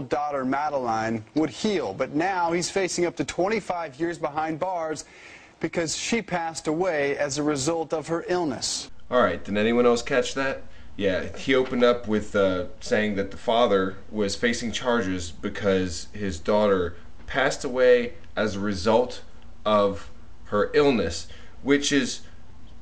5-year-old daughter, Madeline, would heal. But now he's facing up to 25 years behind bars because she passed away as a result of her illness. All right, did anyone else catch that? Yeah, he opened up with saying that the father was facing charges because his daughter passed away as a result of her illness, which is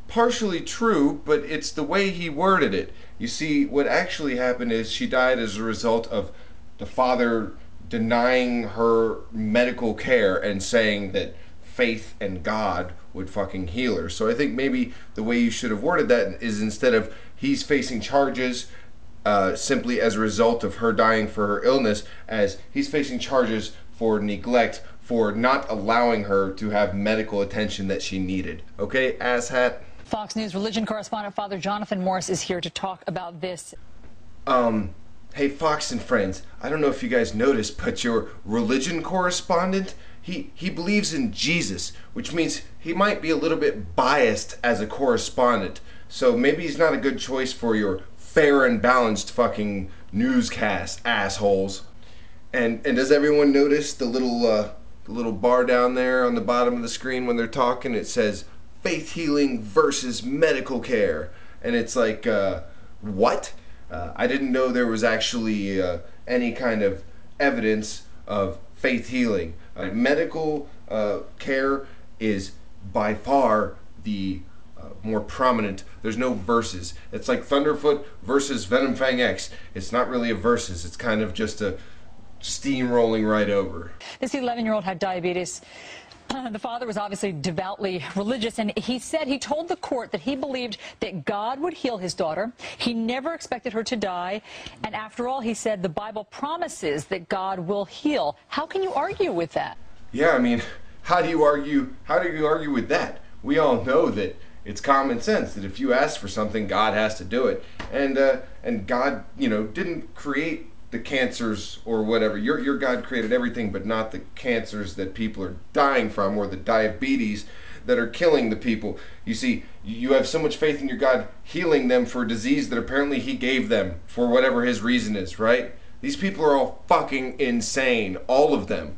partially true, but it's the way he worded it. You see, what actually happened is she died as a result of the father denying her medical care and saying that faith and God would fucking heal her. So I think maybe the way you should have worded that is, instead of he's facing charges simply as a result of her dying for her illness, as he's facing charges for neglect, for not allowing her to have medical attention that she needed. Okay, asshat? Fox News religion correspondent Father Jonathan Morris is here to talk about this. Hey, Fox and friends, I don't know if you guys noticed, but your religion correspondent, he believes in Jesus, which means he might be a little bit biased as a correspondent. So maybe he's not a good choice for your fair and balanced fucking newscast, assholes. And does everyone notice the little bar down there on the bottom of the screen when they're talking? It says faith healing versus medical care, and it's like, what? I didn't know there was actually any kind of evidence of faith healing. Medical care is by far the more prominent. There's no verses. It's like Thunderfoot versus Venom Fang X. It's not really a versus. It's kind of just a steamrolling right over. This 11-year-old had diabetes. The father was obviously devoutly religious, and he told the court that he believed that God would heal his daughter. He never expected her to die, and after all, he said the Bible promises that God will heal. How can you argue with that? Yeah, I mean, how do you argue with that? We all know that it's common sense that if you ask for something, God has to do it. And God, didn't create the cancers or whatever. Your God created everything, but not the cancers that people are dying from, or the diabetes that are killing the people. You see, you have so much faith in your God healing them for a disease that apparently he gave them for whatever his reason is, right? These people are all fucking insane, all of them.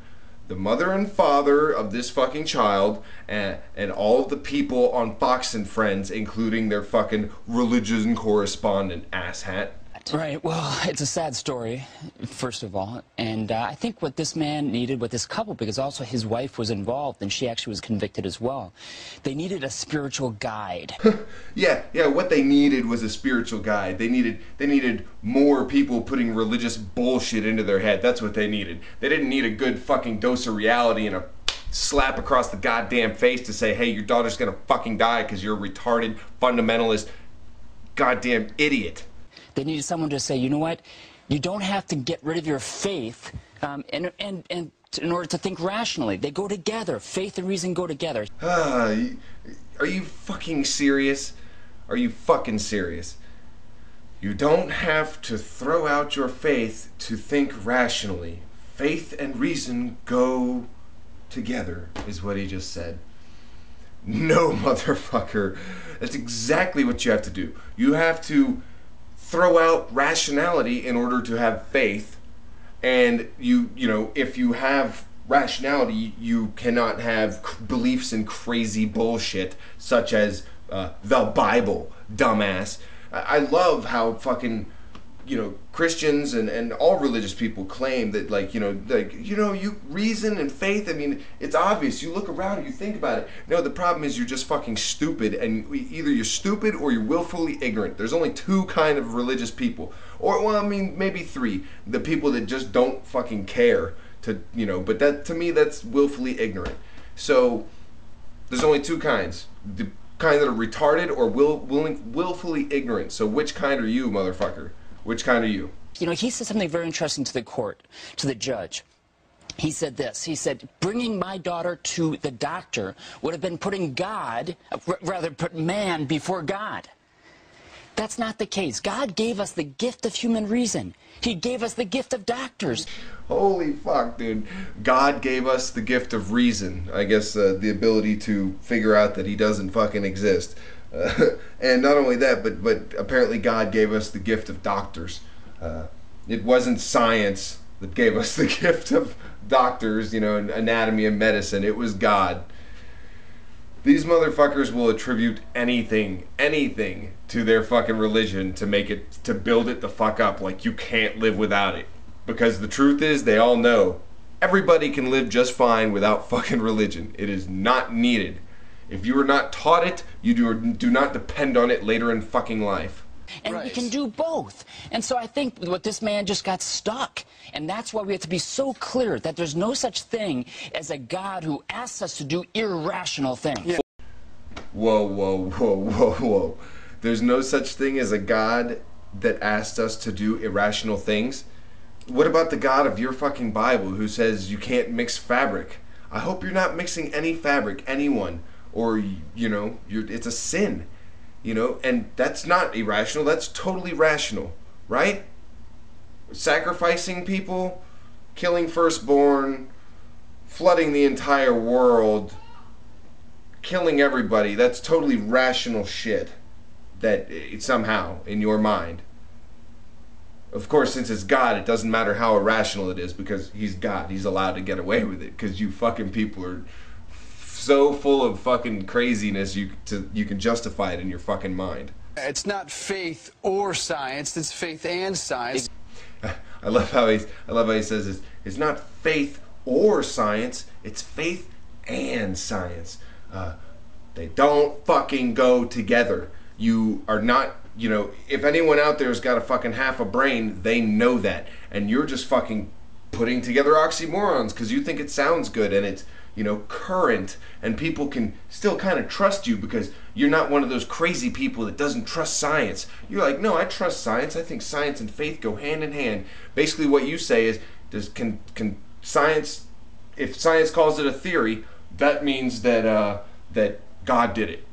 The mother and father of this fucking child, and all of the people on Fox and Friends, including their fucking religion correspondent, asshat. Right, well, it's a sad story, first of all, and I think what this man needed, what this couple, because also his wife was involved, and she actually was convicted as well, they needed a spiritual guide. yeah, what they needed was a spiritual guide. They needed more people putting religious bullshit into their head. That's what they needed. They didn't need a good fucking dose of reality and a slap across the goddamn face to say, hey, your daughter's gonna fucking die because you're a retarded, fundamentalist, goddamn idiot. They needed someone to say, you know what, you don't have to get rid of your faith in order to think rationally. They go together. Faith and reason go together. Are you fucking serious? Are you fucking serious? You don't have to throw out your faith to think rationally. Faith and reason go together, is what he just said. No, motherfucker. That's exactly what you have to do. You have to throw out rationality in order to have faith, and if you have rationality, you cannot have beliefs in crazy bullshit such as the Bible, dumbass. I love how fucking Christians and all religious people claim that you reason and faith. I mean, it's obvious. You look around and you think about it. No, the problem is you're just fucking stupid, and either you're stupid or you're willfully ignorant. There's only two kind of religious people, or well, I mean maybe three. The people that just don't fucking care but that, to me, that's willfully ignorant. So there's only two kinds. The kind that are retarded or willfully ignorant. So which kind are you, motherfucker? Which kind are you? He said something very interesting to the court, to the judge. He said this. He said, bringing my daughter to the doctor would have been putting put man before God. That's not the case. God gave us the gift of human reason. He gave us the gift of doctors. Holy fuck, dude. God gave us the gift of reason. I guess the ability to figure out that he doesn't fucking exist. And not only that, but apparently God gave us the gift of doctors. It wasn't science that gave us the gift of doctors, you know, and anatomy and medicine. It was God. These motherfuckers will attribute anything to their fucking religion to build it the fuck up like you can't live without it. Because the truth is, they all know everybody can live just fine without fucking religion. It is not needed. If you are not taught it, you do not depend on it later in fucking life. And we can do both. And so I think what this man just got stuck. And that's why we have to be so clear that there's no such thing as a God who asks us to do irrational things. Yeah. Whoa. There's no such thing as a God that asked us to do irrational things? What about the God of your fucking Bible who says you can't mix fabric? I hope you're not mixing any fabric, anyone, or, you know, it's a sin. You know, and that's not irrational, that's totally rational, right? Sacrificing people, killing firstborn, flooding the entire world, killing everybody, that's totally rational shit that somehow, in your mind. Of course, since it's God, it doesn't matter how irrational it is because he's God. He's allowed to get away with it because you fucking people are so full of fucking craziness you can justify it in your fucking mind. It's not faith or science, it's faith and science. I love how he says it's not faith or science, it's faith and science. They don't fucking go together. You are not, you know, if anyone out there's got a fucking half a brain, they know that. And you're just fucking putting together oxymorons because you think it sounds good and it's, you know, current, and people can still kind of trust you because you're not one of those crazy people that doesn't trust science. You're like, no, I trust science. I think science and faith go hand in hand. Basically what you say is, can science, if science calls it a theory, that means that that God did it.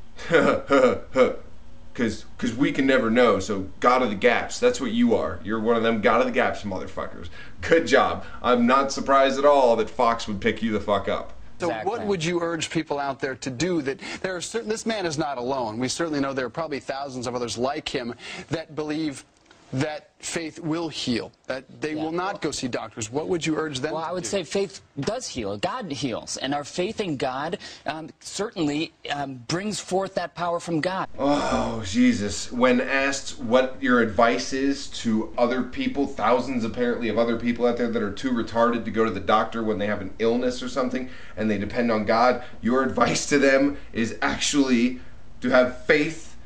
Because we can never know, so God of the gaps, that's what you are. You're one of them God of the gaps motherfuckers. Good job. I'm not surprised at all that Fox would pick you the fuck up. So what would you urge people out there to do? That there are certain, this man is not alone. We certainly know there are probably thousands of others like him that believe that faith will heal, that they will not go see doctors. What would you urge them to do? Well, I would say faith does heal. God heals. And our faith in God certainly brings forth that power from God. Oh, Jesus. When asked what your advice is to other people, thousands apparently of other people out there that are too retarded to go to the doctor when they have an illness or something and they depend on God, your advice to them is actually to have faith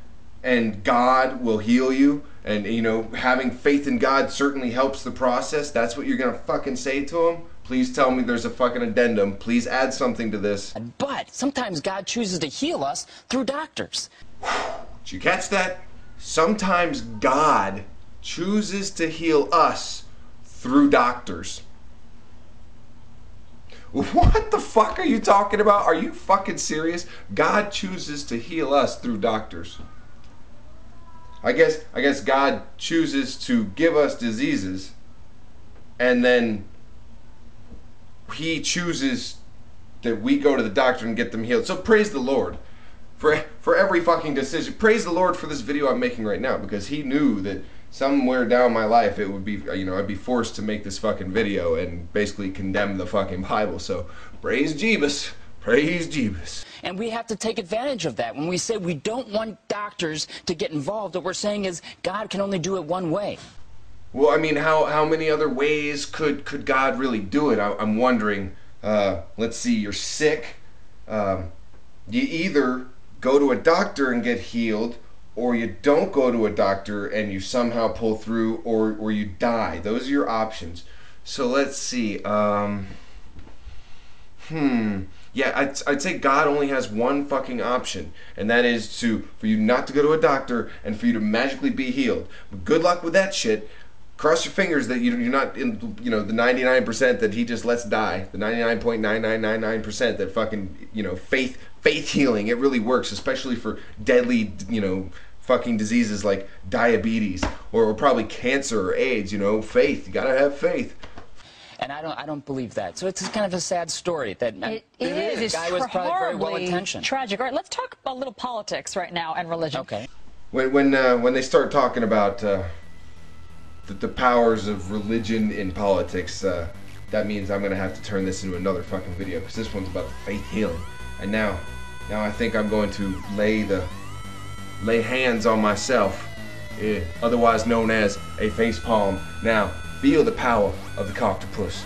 and God will heal you. And, you know, having faith in God certainly helps the process. That's what you're going to fucking say to him? Please tell me there's a fucking addendum. Please add something to this. But sometimes God chooses to heal us through doctors. Did you catch that? Sometimes God chooses to heal us through doctors. What the fuck are you talking about? Are you fucking serious? God chooses to heal us through doctors. I guess God chooses to give us diseases, and then he chooses that we go to the doctor and get them healed. So praise the Lord for every fucking decision. Praise the Lord for this video I'm making right now, because he knew that somewhere down my life it would be, you know, I'd be forced to make this fucking video and basically condemn the fucking Bible. So praise Jeebus. Praise Jeebus. And we have to take advantage of that. When we say we don't want doctors to get involved, what we're saying is God can only do it one way. Well, I mean, how many other ways could God really do it? I'm wondering. Let's see, you're sick. You either go to a doctor and get healed, or you don't go to a doctor and you somehow pull through, or you die. Those are your options. So let's see. Yeah, I'd say God only has one fucking option, and that is for you not to go to a doctor and for you to magically be healed. But good luck with that shit. Cross your fingers that you're not in, you know, the 99% that he just lets die, the 99.9999% that fucking, you know, faith healing. It really works, especially for deadly, you know, fucking diseases like diabetes or probably cancer or AIDS. You know, faith. You gotta have faith. And I don't believe that. So it's kind of a sad story that it is. The guy was probably very well intentioned. Tragic. All right, let's talk a little politics right now and religion. Okay. When they start talking about the powers of religion in politics, that means I'm gonna have to turn this into another fucking video, because this one's about the faith healing. And now I think I'm going to lay hands on myself, otherwise known as a face palm. Now, feel the power of the coctopus.